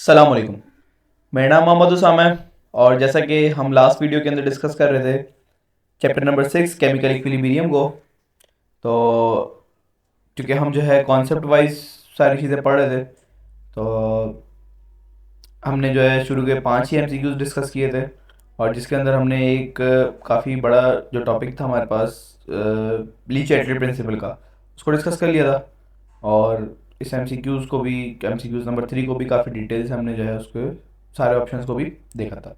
सलाम अलैकुम। मेरा नाम मोहम्मद उसामा है और जैसा कि हम लास्ट वीडियो के अंदर डिस्कस कर रहे थे चैप्टर नंबर 6 केमिकल इक्विलिब्रियम को, तो चूँकि हम जो है कॉन्सेप्ट वाइज सारी चीज़ें पढ़ रहे थे, तो हमने जो है शुरू के 5 ही एमसीक्यूज डिस्कस किए थे और जिसके अंदर हमने एक काफ़ी बड़ा जो टॉपिक था हमारे पास लीच-एटली प्रिंसिपल का, उसको डिस्कस कर लिया था। और इस एमसीक्यूज को भी, एमसीक्यूज नंबर 3 को भी काफ़ी डिटेल से हमने जो है उसके सारे ऑप्शंस को भी देखा था।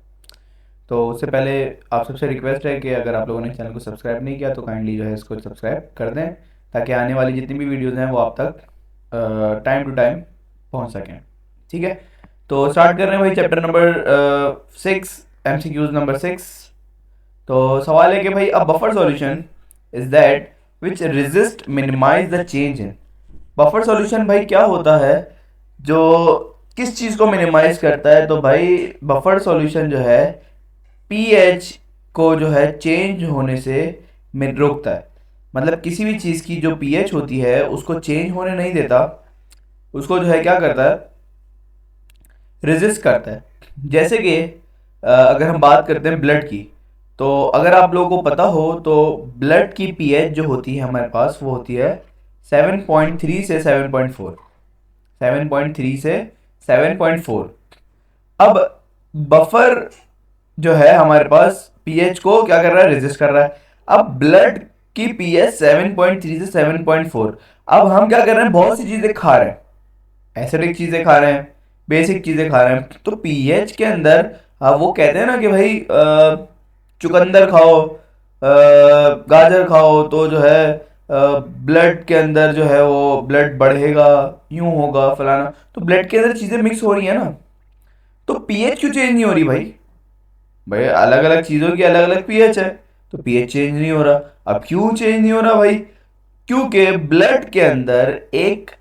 तो उससे पहले आप सबसे रिक्वेस्ट है कि अगर आप लोगों ने चैनल को सब्सक्राइब नहीं किया तो काइंडली जो है इसको सब्सक्राइब कर दें, ताकि आने वाली जितनी भी वीडियोज़ हैं वो आप तक टाइम टू टाइम पहुंच सकें। ठीक है, तो स्टार्ट कर रहे हैं भाई चैप्टर नंबर 6, एमसीक्यूज नंबर 6। तो सवाल है कि भाई a buffer solution is that which resist minimize the change in. Buffer solution भाई क्या होता है जो किस चीज़ को मिनिमाइज करता है? तो भाई बफर सॉल्यूशन जो है पीएच को जो है चेंज होने से रोकता है। मतलब किसी भी चीज़ की जो पीएच होती है उसको चेंज होने नहीं देता, उसको जो है क्या करता है, रेजिस्ट करता है। जैसे कि अगर हम बात करते हैं ब्लड की, तो अगर आप लोगों को पता हो तो ब्लड की पीएच जो होती है हमारे पास वो होती है 7.3 से 7.4, 7.3 से 7.4। अब बफर जो है हमारे पास पीएच को क्या कर रहा है, रेजिस्ट कर रहा है। अब ब्लड की पीएच 7.3 से 7.4। अब हम क्या कर रहे हैं, बहुत सी चीजें खा रहे हैं, एसिडिक चीजें खा रहे हैं, बेसिक चीजें खा रहे हैं, तो पीएच के अंदर वो कहते हैं ना कि भाई चुकंदर खाओ, गाजर खाओ, तो जो है ब्लड के अंदर जो है वो ब्लड बढ़ेगा, यूं होगा फलाना। तो ब्लड के अंदर चीजें मिक्स हो रही है ना, तो पीएच क्यों चेंज नहीं हो रही भाई? भाई अलग अलग चीजों की अलग अलग पीएच है, तो पीएच चेंज नहीं हो रहा। अब क्यों चेंज नहीं हो रहा भाई? क्योंकि ब्लड के अंदर एक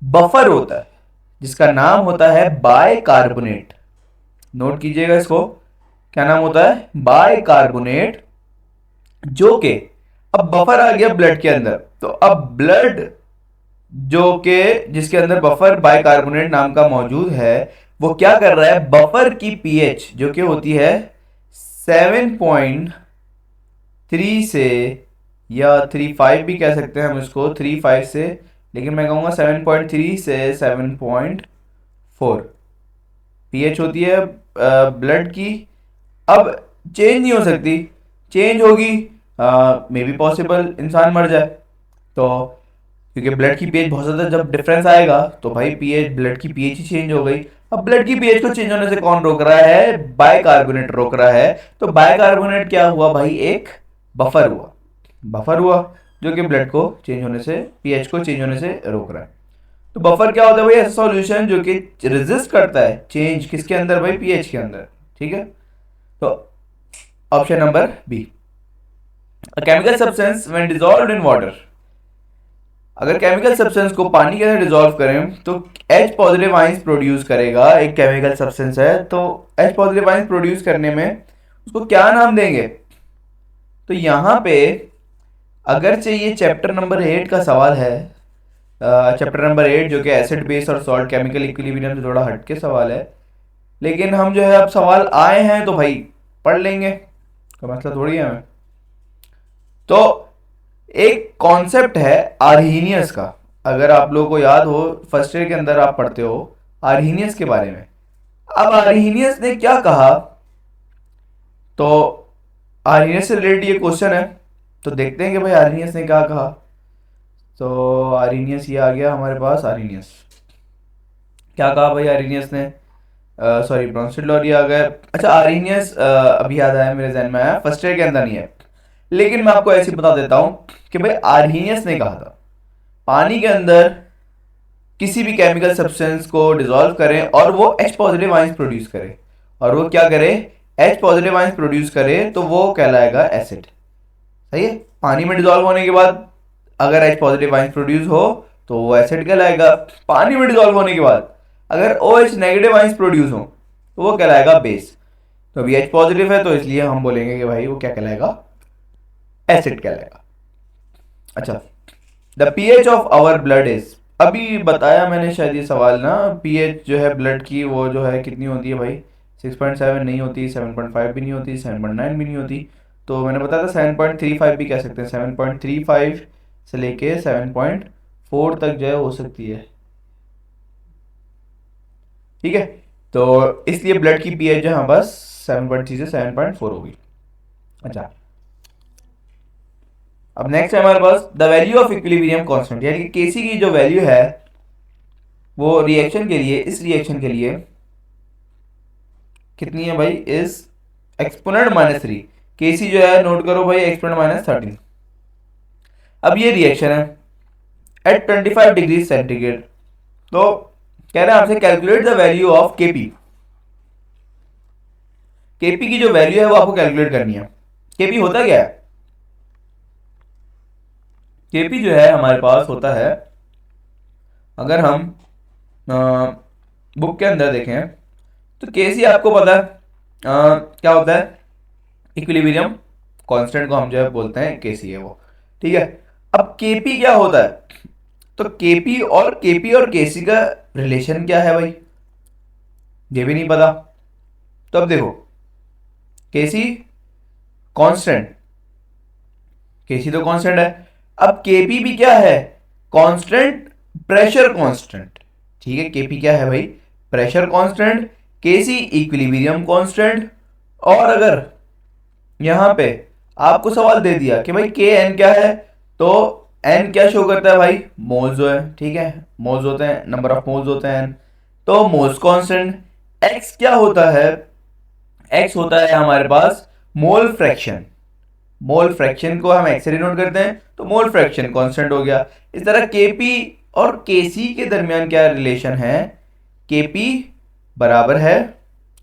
बफर होता है जिसका नाम होता है बाइकार्बोनेट। नोट कीजिएगा इसको, क्या नाम होता है? बाइकार्बोनेट। जो कि अब बफर आ गया ब्लड के अंदर, तो अब ब्लड जो कि जिसके अंदर बफर बाइकार्बोनेट नाम का मौजूद है, वो क्या कर रहा है, बफर की पीएच जो कि होती है 7.3 से, या 3.5 भी कह सकते हैं हम इसको, 3.5 से, लेकिन मैं कहूँगा 7.3 से 7.4 पीएच होती है ब्लड की। अब चेंज नहीं हो सकती, चेंज होगी मे बी पॉसिबल इंसान मर जाए। तो क्योंकि ब्लड की पीएच बहुत ज़्यादा जब डिफरेंस आएगा तो भाई पीएच, ब्लड की पीएच ही चेंज हो गई। अब ब्लड की पीएच को चेंज होने से कौन रोक रहा है? बाइकार्बोनेट रोक रहा है। तो बाइकार्बोनेट क्या हुआ भाई? एक बफर हुआ, बफर हुआ जो कि ब्लड को चेंज होने से, पीएच को चेंज होने से रोक रहा है। तो बफर क्या होता है भाई? ऐसा सॉल्यूशन जो कि रेजिस्ट करता है चेंज किसके अंदर भाई? पीएच के अंदर। ठीक है, तो option number B, a chemical substance when dissolved in water. अगर केमिकल सब्सटेंस को पानी के अंदर डिसॉल्व करें तो H पॉजिटिव आइंस प्रोड्यूस करेगा। एक केमिकल सब्सटेंस है, तो H पॉजिटिव आइंस प्रोड्यूस करने में उसको क्या नाम देंगे? तो यहाँ पे अगरचे ये चैप्टर नंबर 8 का सवाल है, चैप्टर नंबर 8 जो कि एसिड बेस और सॉल्ट केमिकल इक्विलिब्रियम से थोड़ा हटके सवाल है, लेकिन हम जो है अब सवाल आए हैं तो भाई पढ़ लेंगे, कोई मसला थोड़ी है हमें। तो एक कॉन्सेप्ट है आर्हीनियस का, अगर आप लोगों को याद हो फर्स्ट ईयर के अंदर आप पढ़ते हो आर्हीनियस के बारे में। अब आर्हीनियस ने क्या कहा, तो आर्हीनियस से रिलेटेड ये क्वेश्चन है, तो देखते हैं कि भाई आर्हीनियस ने क्या कहा। तो आर्हीनियस ये आ गया हमारे पास। आर्हीनियस क्या कहा भाई? आर्हीनियस ने, सॉरी ब्रॉन्स्टेड लॉरी आ गया। अच्छा, आर्हीनियस अभी याद आया, मेरे जहन में आया, फर्स्ट ईयर के अंदर नहीं है, लेकिन मैं आपको ऐसे बता देता हूं कि भाई आर्हीनियस ने कहा था पानी के अंदर किसी भी केमिकल सब्सटेंस को डिसॉल्व करें और वो H पॉजिटिव आइंस प्रोड्यूस करे, और वो क्या करे? H पॉजिटिव आइंस प्रोड्यूस करे, तो वो कहलाएगा एसिड। सही है, पानी में डिसॉल्व होने के बाद अगर H पॉजिटिव आइंस प्रोड्यूस हो तो वो एसिड कहलाएगा। पानी में डिसॉल्व होने के बाद अगर OH नेगेटिव आइंस प्रोड्यूस हो तो वो कहलाएगा बेस। तो अभी H पॉजिटिव है तो इसलिए हम बोलेंगे कि भाई वो क्या कहलाएगा? एसिड कहलाएगा। अच्छा, the pH of our blood is, अभी बताया मैंने शायद ये सवाल ना, पीएच जो है ब्लड की वो जो है कितनी होती है भाई, 6.7 नहीं होती, 7.5 भी नहीं होती, 7.9 भी नहीं होती। तो मैंने बताया था 7.35 भी कह सकते हैं, 7.35 से लेके 7.4 तक जो है हो सकती है। ठीक है, तो इसलिए ब्लड की पीएच जो है हमारे पास 7.3 से 7.4 होगी। अच्छा, अब नेक्स्ट है हमारे पास the value of equilibrium constant, यानी कि केसी की जो वैल्यू है वो रिएक्शन के लिए, इस रिएक्शन के लिए कितनी है भाई, इस एक्सपोनेंट -3। केसी जो है नोट करो भाई, एक्सपोनेंट -13। अब ये रिएक्शन है एट 25 डिग्री सेंटीग्रेड, तो कह रहे हैं आपसे calculate the value of KP. KP की जो वैल्यू है वो आपको कैलकुलेट करनी है। केपी होता क्या है? केपी जो है हमारे पास होता है, अगर हम बुक के अंदर देखें तो केसी आपको पता है क्या होता है, इक्विलिब्रियम कांस्टेंट को हम जो है बोलते हैं केसी है वो। ठीक है, अब केपी क्या होता है? तो केपी और केसी का रिलेशन क्या है भाई, ये भी नहीं पता। तो अब देखो, केसी कांस्टेंट, केसी तो कांस्टेंट है, अब केपी भी क्या है, कांस्टेंट, प्रेशर कांस्टेंट। ठीक है, केपी क्या है भाई, प्रेशर कांस्टेंट, केसी इक्विलिब्रियम कांस्टेंट। और अगर यहां पे आपको सवाल दे दिया कि भाई के एन क्या है, तो एन क्या शो करता है भाई, मोल्स जो है। ठीक है, मोल्स होते हैं, नंबर ऑफ मोल्स होते हैं एन, तो मोल्स कांस्टेंट। एक्स क्या होता है, एक्स होता है हमारे पास मोल फ्रैक्शन। मोल फ्रैक्शन को हम एक्स से डिनोट करते हैं, तो मोल फ्रैक्शन कांस्टेंट हो गया। इस तरह केपी और केसी के दरमियान क्या रिलेशन है, केपी बराबर है,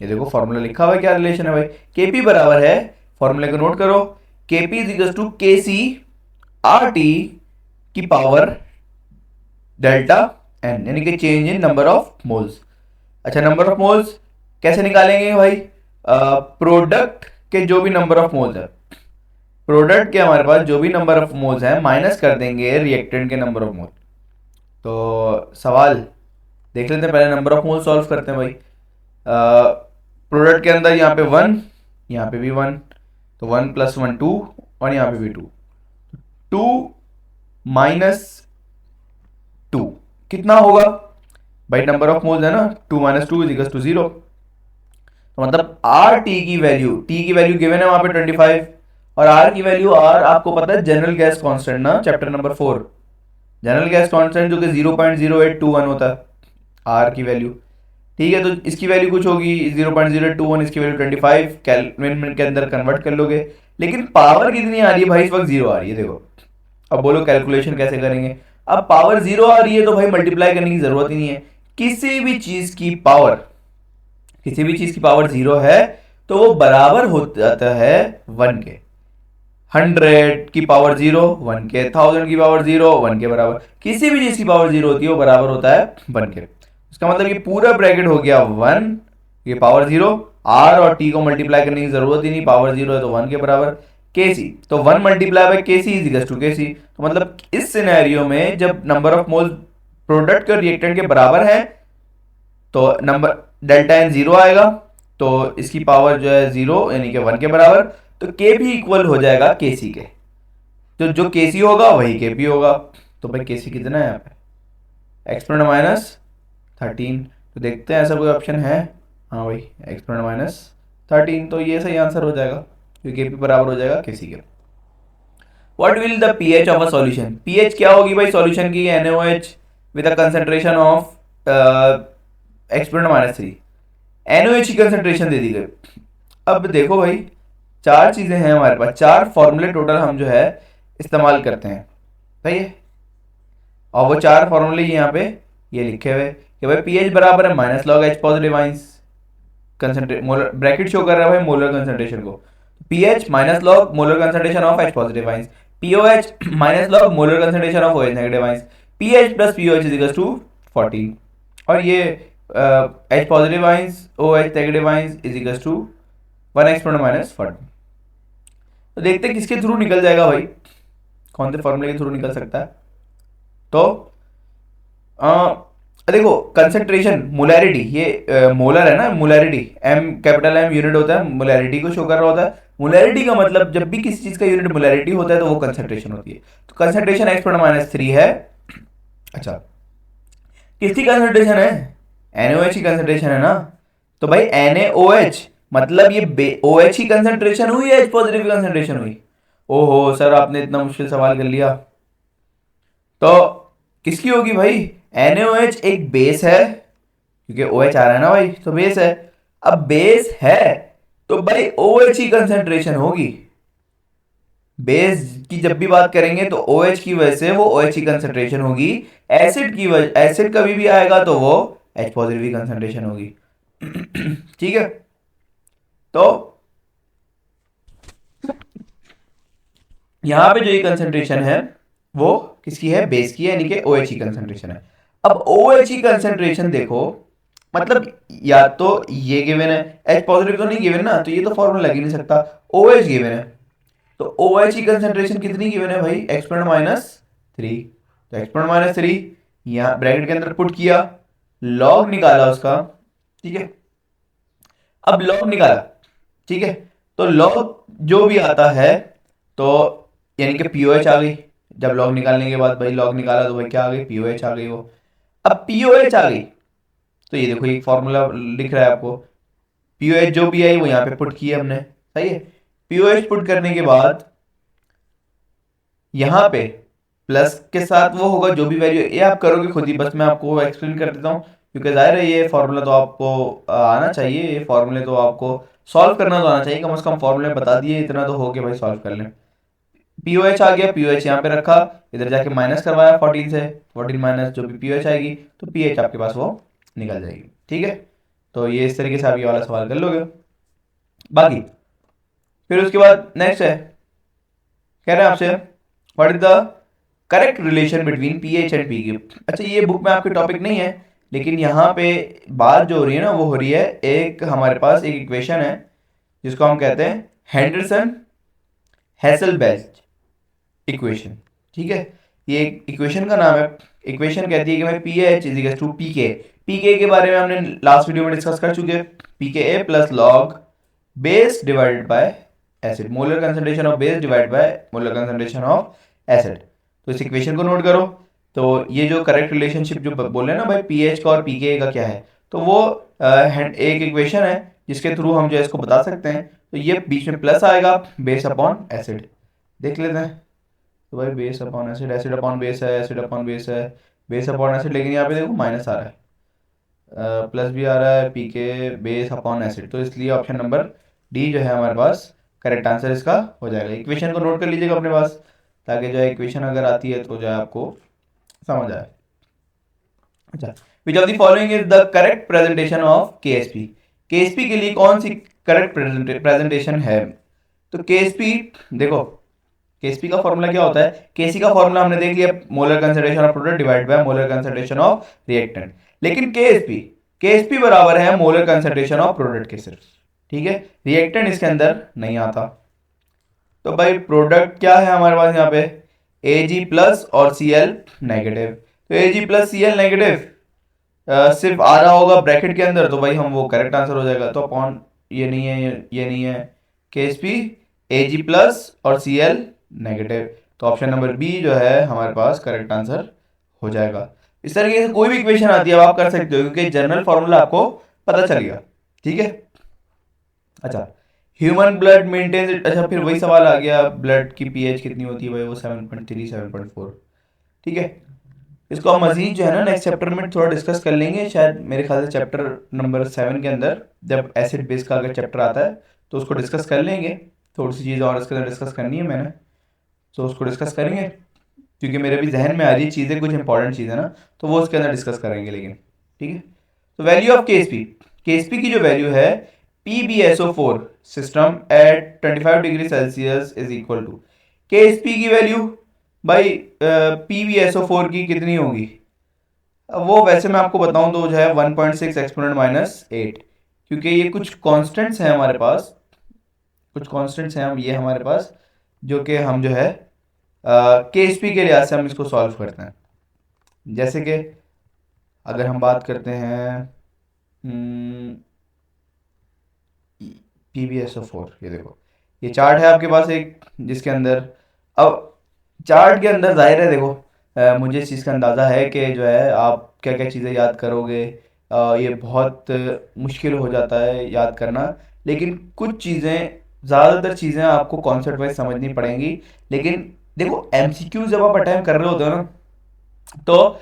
ये देखो फॉर्मूला लिखा हुआ है, क्या रिलेशन है भाई, केपी बराबर है, फॉर्मूले को नोट करो, Kp is equal to Kc R T की पावर डेल्टा एन, यानी कि change in number of moles. अच्छा, नंबर ऑफ मोल्स कैसे निकालेंगे भाई, प्रोडक्ट के जो भी नंबर ऑफ मोल्स है, प्रोडक्ट के हमारे पास जो भी नंबर ऑफ मोल्स हैं माइनस कर देंगे रिएक्टेंट के नंबर ऑफ मोल। तो सवाल देख लेते हैं, पहले नंबर ऑफ मोल सॉल्व करते हैं भाई। प्रोडक्ट के अंदर यहाँ पे 1, यहाँ पे भी 1, तो 1 + 1 2, और यहाँ पे भी 2, 2 - 2 कितना होगा भाई, नंबर ऑफ मोल्स है ना, 2 - 2 = 0। तो मतलब आर टी की वैल्यू, टी की वैल्यू गिवन है वहां पे 25, और आर की वैल्यू, आर आपको पता है जनरल गैस कांस्टेंट ना, chapter number 4, general gas constant जो कि 0.0821 होता है आर की वैल्यू। ठीक है, तो इसकी वैल्यू कुछ होगी 0.0821, इसकी वैल्यू 25, केल्विन के अंदर कन्वर्ट कर लोगे। लेकिन पावर कितनी आ रही है भाई, इस वक्त 0 आ रही है, देखो। अब बोलो कैलकुलेशन कैसे करेंगे, अब पावर 0 आ रही है तो भाई मल्टीप्लाई करने की जरूरत ही नहीं है। किसी भी चीज की पावर, किसी भी चीज की पावर 0 है तो वो बराबर हो जाता है 1 के। 100 की पावर 0 1 के, 1000 की पावर 0 1 के बराबर, किसी भी चीज की पावर 0 होती है वो बराबर होता है 1 के। इसका मतलब ये पूरा ब्रैकेट हो गया 1, ये पावर 0, आर और टी को मल्टीप्लाई करने की जरूरत ही नहीं, पावर 0 है तो 1 के बराबर। केसी, तो 1 multiply by KC is equal to KC. तो मतलब इस सिनेरियो में जब नंबर ऑफ मोल प्रोडक्ट के रिएक्टेंट के बराबर है तो नंबर डेल्टा एन 0 आएगा, तो इसकी पावर जो है 0 यानी कि 1 के बराबर, तो के भी इक्वल हो जाएगा केसी के, तो जो केसी होगा वही के भी होगा। तो भाई केसी कितना है यहाँ पे, एक्सपोनेंट -13। तो देखते हैं ऐसा कोई ऑप्शन है, हाँ भाई एक्सपोनेंट -13, तो ये सही आंसर हो जाएगा, क्योंकि के भी बराबर हो जाएगा केसी के। What will the pH of a solution, pH क्या होगी भाई सॉल्यूशन की, NaOH with a concentration of exponent -3, NaOH की कंसंट्रेशन दे दी गई। अब देखो भाई, चार चीजें हैं हमारे पास, चार फॉर्मूले टोटल हम जो है इस्तेमाल करते हैं, सही है। और वो चार फॉर्मूले यहाँ पे ये लिखे हुए कि भाई पीएच बराबर है -log H positive ions, concentrate molar bracket show कर रहा है भाई मोलर कंसंट्रेशन को, pH -log molar concentration of H positive ions, pOH -log molar concentration of OH negative ions, pH plus pOH is equal to 40, और ये H positive ions OH negative ions is equal to 1 exponent -40। तो देखते हैं किसके through निकल जाएगा भाई, कौन से फॉर्मूले के थ्रू निकल सकता है। तो देखो कंसंट्रेशन मोलैरिटी, ये मोलर है ना, molarity M capital M unit होता है, मोलैरिटी को शो कर रहा होता है। मोलैरिटी का मतलब जब भी किसी चीज का यूनिट मोलैरिटी होता है तो वो कंसंट्रेशन होती है। तो कंसंट्रेशन एक्स-3 है। अच्छा, किसकी कंसंट्रेशन है? NaOH की कंसंट्रेशन है ना। तो भाई NaOH मतलब ये OH की कंसंट्रेशन हुई या H पॉजिटिव की कंसंट्रेशन हुई? ओहो सर, आपने इतना मुश्किल सवाल कर लिया। तो किसकी होगी भाई? NaOH एक बेस है, क्योंकि OH आ रहा है ना भाई, तो बेस है। अब बेस है तो भाई OH की कंसंट्रेशन होगी। बेस की जब भी बात करेंगे तो OH की वजह से वो OH की कंसंट्रेशन होगी। एसिड की वजह, एसिड कभी भी आएगा तो वो H पॉजिटिव की कंसंट्रेशन होगी। ठीक है। तो यहाँ पे जो ये कंसंट्रेशन है वो किसकी है? बेस की है, यानी कि OH की कंसंट्रेशन है। अब OH की कंसंट्रेशन देखो, मतलब या तो ये गिवन है, H पॉजिटिव तो नहीं गिवन ना, तो ये तो फॉर्मूला लग ही नहीं सकता। OH गिवन है, तो OH की कंसंट्रेशन कितनी गिवन है भाई? एक्सपोनेंट -3। तो एक्सपोनेंट -3 यहाँ ब्रैकेट के अंदर पुट किया, लॉग निकाला उसका। ठीक है, अब लॉग निकाला, ठीक है। तो लॉग जो भी आता है तो यानी कि पीओएच आ गई। जब लॉग निकालने के बाद भाई लॉग निकाला तो भाई क्या आ गई? पीओएच आ गई वो। अब पीओएच आ गई तो ये देखो एक फॉर्मूला लिख रहा है आपको, पीओएच जो भी आई वो यहाँ पे पुट की है हमने। सही है। पीओएच पुट करने के बाद यहाँ पे प्लस के साथ वो होगा जो भी वैल्यू, ये आप करोगे खुद ही, बस मैं आपको एक्सप्लेन कर देता हूँ क्योंकि जाहिर है ये फॉर्मूला तो आपको आना चाहिए, ये फॉर्मूले तो आपको सॉल्व करना तो आना चाहिए, कम से कम फॉर्मूले बता दिए, इतना तो हो गया भाई, सॉल्व कर लें। पीओएच आ गया, पीओएच यहाँ पे रखा, इधर जाके माइनस करवाया 14 से, 14 माइनस जो भी पीओएच आएगी तो पीएच आपके पास वो निकल जाएगी। ठीक है, तो ये इस तरीके से आप ये वाला सवाल कर लोगे। बाकी फिर उसके बाद नेक्स्ट है, कह रहे हैं आपसे what is the correct relation between pH and pK. अच्छा, ये बुक में आपके टॉपिक नहीं है, लेकिन यहाँ पे बात जो हो रही है ना वो हो रही है, एक हमारे पास एक इक्वेशन है जिसको हम कहते हैं हेंडरसन हेसलबैच इक्वेशन। ठीक है, ये एक इक्वेशन का नाम है। इक्वेशन कहती है कि भाई P H is equal to P K. P के बारे में हमने लास्ट वीडियो में डिस्कस कर चुके हैं। P K A plus log base divided by acid, molar concentration of base divide by molar concentration of acid. तो इस इक्वेशन को नोट करो। तो ये जो करेक्ट रिलेशनशिप जो बोले ना भाई पीएच का और पीके का क्या है, तो वो एक इक्वेशन है जिसके थ्रू हम जो है इसको बता सकते हैं। तो ये बीच में प्लस आएगा, बेस अपॉन एसिड। देख लेते हैं। तो भाई base upon acid, acid upon base है, एसिड अपॉन बेस है, बेस अपॉन एसिड, लेकिन यहाँ पे देखो माइनस आ रहा है, प्लस भी आ रहा है, पीके बेस अपॉन एसिड, तो इसलिए ऑप्शन नंबर डी जो है हमारे पास करेक्ट आंसर इसका हो जाएगा। इक्वेशन को नोट कर लीजिएगा अपने पास, ताकि जो है इक्वेशन अगर आती है तो जो है आपको समझ आए। अच्छा, which of the following is the correct presentation of Ksp. Ksp के लिए कौन सी करेक्ट प्रेजेंटेशन है? तो केएसपी देखो, केएसपी का फॉर्मूला क्या होता है? केसी का फॉर्मूला हमने देख लिया, molar concentration of product divide by molar concentration of reactant. लेकिन केएसपी, केएसपी बराबर है मोलर कंसंट्रेशन ऑफ प्रोडक्ट के सिर्फ। ठीक है, रिएक्टेंट इसके अंदर नहीं आता। तो भाई प्रोडक्ट क्या है हमारे पास यहाँ पे? Ag प्लस और Cl नेगेटिव। तो Ag प्लस Cl नेगेटिव सिर्फ आ रहा होगा ब्रैकेट के अंदर, तो भाई हम वो करेक्ट आंसर हो जाएगा। तो अपॉन ये नहीं है, ये नहीं है, KSP Ag प्लस और Cl नेगेटिव, तो ऑप्शन नंबर बी जो है हमारे पास करेक्ट आंसर हो जाएगा। इस तरीके से कोई भी इक्वेशन आती है अब आप कर सकते हो, क्योंकि जनरल फॉर्मूला आपको पता चल गया। ठीक है। अच्छा, ह्यूमन ब्लड मेंटेन, अच्छा फिर वही सवाल आ गया, ब्लड की पीएच कितनी होती है भाई? वो 7.3 7.4। ठीक है, इसको हम मजीद जो है ना नेक्स्ट चैप्टर में थोड़ा डिस्कस कर लेंगे, शायद मेरे ख्याल से चैप्टर नंबर 7 के अंदर, जब एसिड बेस का अगर चैप्टर आता है तो उसको डिस्कस कर लेंगे। थोड़ी सी चीज़ और इसके अंदर डिस्कस करनी है मैंने, तो उसको डिस्कस करेंगे, क्योंकि मेरे भी जहन में आ रही चीज़ें, कुछ इंपॉर्टेंट चीज़ें ना, तो वो उसके अंदर डिस्कस करेंगे। लेकिन ठीक है, तो वैल्यू ऑफ केएसपी, केएसपी की जो वैल्यू है PbSO4 system at 25 degree Celsius is equal to, Ksp की वैल्यू भाई PbSO4 की कितनी होगी? अब वो वैसे मैं आपको बताऊं तो जो है 1.6 एक्सपोनेंट -8, क्योंकि ये कुछ कांस्टेंट्स हैं हमारे पास, कुछ कांस्टेंट्स हैं हम ये हमारे पास, जो कि हम जो है केएसपी के लिहाज से हम इसको सॉल्व करते हैं। जैसे कि अगर हम बात करते हैं PbSO4, ये देखो, ये चार्ट है आपके पास एक, जिसके अंदर अब चार्ट के अंदर जाहिर है देखो, मुझे इस चीज़ का अंदाज़ा है कि जो है आप क्या क्या चीज़ें याद करोगे। ये बहुत मुश्किल हो जाता है याद करना, लेकिन कुछ चीज़ें, ज़्यादातर चीज़ें आपको कॉन्सेप्ट वाइज समझनी पड़ेंगी। लेकिन देखो एमसीक्यू जब आप अटेम्प्ट कर रहे होते हो ना, तो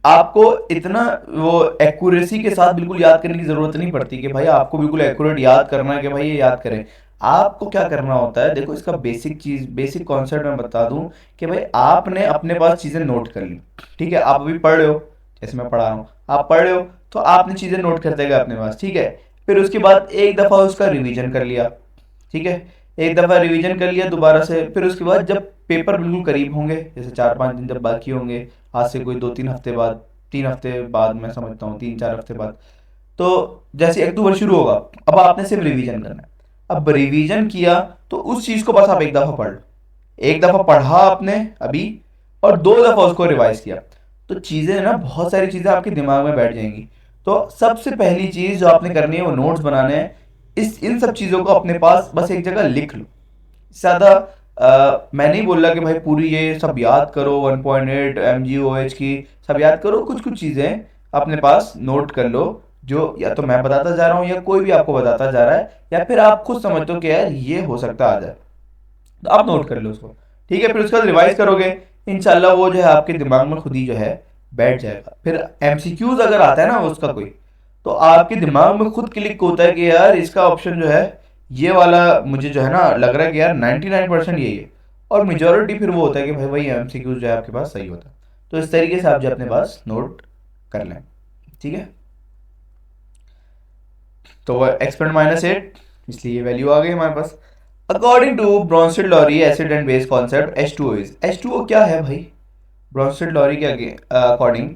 आपको इतना वो एक्यूरेसी के साथ बिल्कुल याद करने की जरूरत नहीं पड़ती कि भाई आपको बिल्कुल एक्यूरेट याद करना है कि भाई ये याद करें। आपको क्या करना होता है, देखो इसका बेसिक चीज, बेसिक कॉन्सेप्ट मैं बता दूं कि भाई आपने अपने पास चीजें नोट कर ली, ठीक है, आप अभी पढ़ रहे हो, जैसे मैं पढ़ा रहा हूँ, आप पढ़ रहे हो, तो आपने चीजें नोट करते गए अपने पास, ठीक है। फिर उसके बाद एक दफा उसका रिवीजन कर लिया, ठीक है, एक दफ़ा रिवीजन कर लिया दोबारा से। फिर उसके बाद जब पेपर बिल्कुल करीब होंगे, जैसे 4-5 दिन जब बाकी होंगे, आज से कोई 2-3 हफ्ते बाद, 3 हफ्ते बाद मैं समझता हूँ, 3-4 हफ्ते बाद, तो जैसे अक्टूबर शुरू होगा, अब आपने सिर्फ रिवीजन करना है। अब रिवीजन किया तो उस चीज़ को बस आप एक दफ़ा पढ़ लो, एक दफ़ा पढ़ा आपने अभी, और 2 दफ़ा उसको रिवाइज किया, तो चीज़ें ना, बहुत सारी चीज़ें आपके दिमाग में बैठ जाएंगी। तो सबसे पहली चीज़ जो आपने करनी है वो नोट्स बनाने हैं। इन सब चीज़ों को अपने पास बस एक जगह लिख लो। ज़्यादा मैं नहीं बोल रहा कि भाई पूरी ये सब याद करो, 1.8 MgOH की सब याद करो, कुछ कुछ चीज़ें अपने पास नोट कर लो, जो या तो मैं बताता जा रहा हूँ या कोई भी आपको बताता जा रहा है, या फिर आप खुद समझते हो कि यार ये हो सकता आ जाए, तो आप नोट कर लो उसको, ठीक है। फिर उसके बाद रिवाइज करोगे, इंशाल्लाह वो जो है आपके दिमाग में खुद ही जो है बैठ जाएगा। फिर एमसीक्यूज अगर आता है ना उसका कोई, तो आपके दिमाग में खुद क्लिक होता है कि यार इसका ऑप्शन जो है ये वाला, मुझे जो है ना लग रहा है कि यार 99% यही है, और मेजोरिटी फिर वो होता है कि भाई वही एमसीक्यूज जो है आपके पास सही होता है। तो इस तरीके से आप जो अपने पास नोट कर लें, ठीक है। तो वो एक्सपेरिमेंट -8, इसलिए ये वैल्यू आ गई हमारे पास। According to Bronsted Lowry acid and base concept, H2O is, H2O क्या है भाई, ब्रॉन्स्टेड लॉरी के अकॉर्डिंग,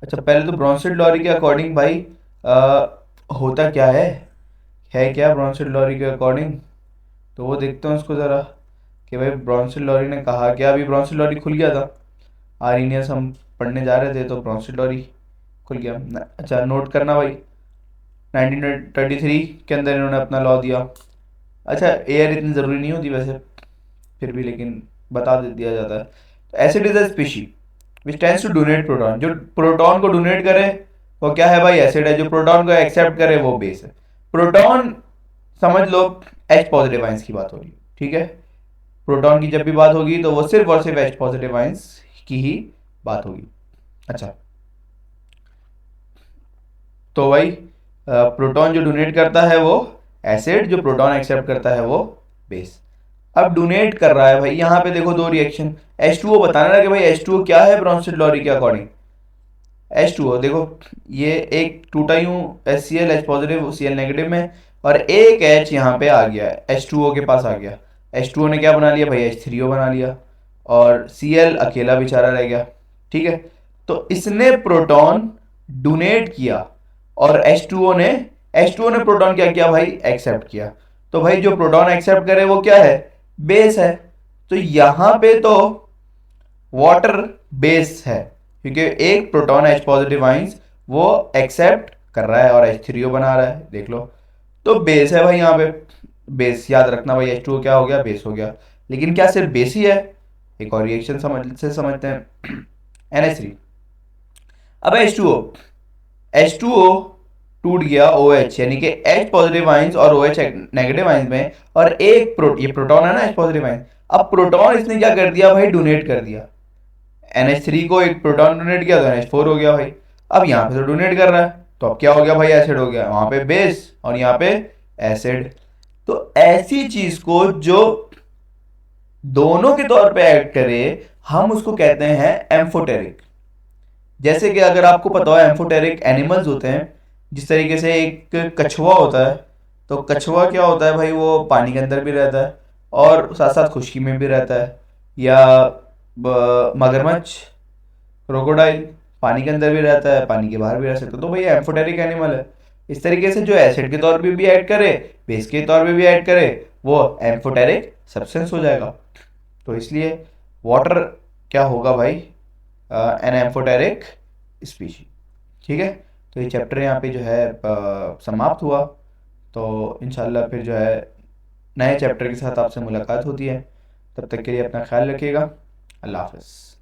अच्छा पहले तो ब्रॉन्स्टेड लॉरी के अकॉर्डिंग भाई होता क्या है क्या ब्रॉन्स्टेड लॉरी के अकॉर्डिंग, तो वो देखते हैं उसको ज़रा, कि भाई ब्रॉन्स्टेड लॉरी ने कहा क्या। अभी ब्रॉन्स्टेड लॉरी खुल गया था, आर्हीनियस हम पढ़ने जा रहे थे तो ब्रॉन्स्टेड लॉरी खुल गया। अच्छा नोट करना भाई, 1933 के अंदर इन्होंने अपना लॉ दिया। अच्छा एयर इतनी ज़रूरी नहीं होती वैसे, फिर भी लेकिन बता दे दिया जाता है। तो acid is a species which tends to donate proton, जो प्रोटॉन को डोनेट करे वो क्या है भाई, एसिड है। जो प्रोटॉन को एक्सेप्ट करे वो बेस है। प्रोटॉन समझ लो H पॉजिटिव आइंस की बात हो रही है, ठीक है। प्रोटॉन की जब भी बात होगी तो वो सिर्फ और सिर्फ H पॉजिटिव आइंस की ही बात होगी। अच्छा तो भाई प्रोटॉन जो डोनेट करता है वो एसिड, जो प्रोटॉन एक्सेप्ट करता है वो बेस। अब डोनेट कर रहा है भाई, यहाँ पे देखो दो रिएक्शन, H2O बताना ना कि भाई H2O क्या है ब्रॉन्स्टेड लॉरी के अकॉर्डिंग। H2O देखो, ये एक टूटा यूं HCl, H positive Cl negative में, और एक H यहाँ पे आ गया, H2O के पास आ गया। H2O ने क्या बना लिया भाई, H3O बना लिया, और Cl अकेला बेचारा रह गया, ठीक है। तो इसने प्रोटॉन डोनेट किया, और H2O ने प्रोटॉन क्या किया भाई, एक्सेप्ट किया। तो भाई जो प्रोटॉन एक्सेप्ट करे वो क्या है, बेस है। तो यहाँ पे तो वाटर बेस है, क्योंकि एक प्रोटॉन H पॉजिटिव आइंस वो एक्सेप्ट कर रहा है और H3O बना रहा है, देख लो। तो बेस है भाई यहाँ पे, बेस याद रखना भाई, H2O क्या हो गया, बेस हो गया। लेकिन क्या सिर्फ बेस ही है, एक और रिएक्शन समझते हैं, NH3। अब H2O टूट गया OH, यानी कि H पॉजिटिव आइंस और OH नेगेटिव आइंस में, और एक ये प्रोटॉन है ना H पॉजिटिव आइंस। अब प्रोटॉन इसने क्या कर दिया भाई, डोनेट कर दिया। NH3 को एक प्रोटॉन डोनेट किया तो NH4 हो गया भाई। अब यहाँ पे तो डोनेट कर रहा है, तो अब क्या हो गया भाई, एसिड हो गया, वहां पे बेस और यहाँ पे एसिड। तो ऐसी चीज को जो दोनों के तौर पे एक्ट करे, हम उसको कहते हैं एम्फोटेरिक। जैसे कि अगर आपको पता हो एम्फोटेरिक एनिमल्स होते हैं, जिस तरीके से एक कछुआ होता है, तो कछुआ क्या होता है भाई, वो पानी के अंदर भी रहता है और साथ साथ खुश्की में भी रहता है। या मगरमच्छ, क्रोकोडाइल, पानी के अंदर भी रहता है, पानी के बाहर भी रह सकता है, तो भाई एम्फोटेरिक एनिमल है। इस तरीके से जो एसिड के तौर पे भी ऐड करे, बेस के तौर पे भी ऐड करे, वो एम्फोटेरिक सब्सटेंस हो जाएगा। तो इसलिए वाटर क्या होगा भाई, एन एम्फोटेरिक स्पीशी, ठीक है, तो ये चैप्टर यहाँ पे जो है समाप्त हुआ। तो इंशाल्लाह फिर जो है नए चैप्टर के साथ आपसे मुलाकात होती है। तब तक के लिए अपना ख्याल रखिएगा। अल्लाह हाफ़िज़।